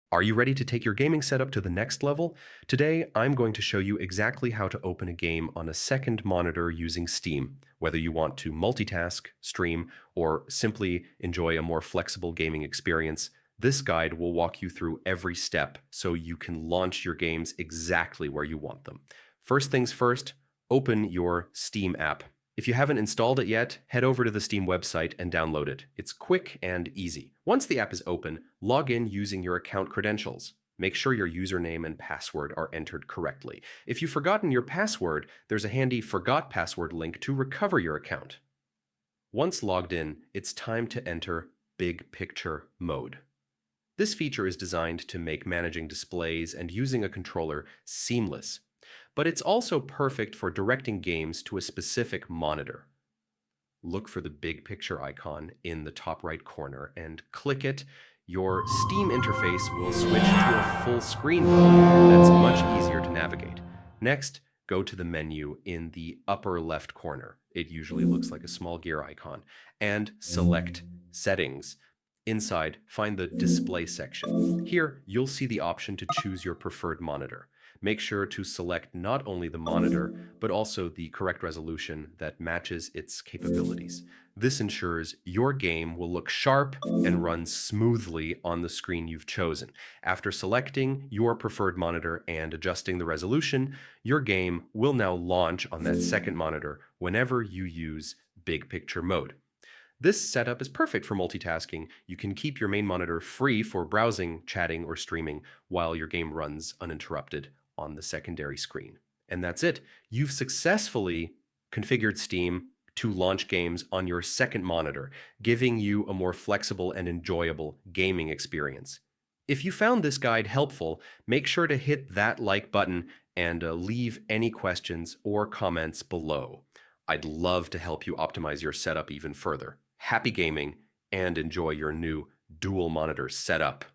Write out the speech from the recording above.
Are you ready to take your gaming setup to the next level? Today, I'm going to show you exactly how to open a game on a second monitor using Steam, whether you want to multitask, stream, or simply enjoy a more flexible gaming experience. This guide will walk you through every step so you can launch your games exactly where you want them. First things first, open your Steam app. If you haven't installed it yet, head over to the Steam website and download it. It's quick and easy. Once the app is open, log in using your account credentials. Make sure your username and password are entered correctly. If you've forgotten your password, there's a handy Forgot Password link to recover your account. Once logged in, it's time to enter Big Picture mode. This feature is designed to make managing displays and using a controller seamless, but it's also perfect for directing games to a specific monitor. Look for the big picture icon in the top right corner and click it. Your Steam interface will switch to a full screen mode that's much easier to navigate. Next, go to the menu in the upper left corner. It usually looks like a small gear icon, and select Settings. Inside, find the Display section. Here, you'll see the option to choose your preferred monitor. Make sure to select not only the monitor, but also the correct resolution that matches its capabilities. This ensures your game will look sharp and run smoothly on the screen you've chosen. After selecting your preferred monitor and adjusting the resolution, your game will now launch on that second monitor whenever you use Big Picture mode. This setup is perfect for multitasking. You can keep your main monitor free for browsing, chatting, or streaming while your game runs uninterrupted on the secondary screen. And that's it. You've successfully configured Steam to launch games on your second monitor, giving you a more flexible and enjoyable gaming experience. If you found this guide helpful, make sure to hit that like button and leave any questions or comments below. I'd love to help you optimize your setup even further. Happy gaming and enjoy your new dual monitor setup.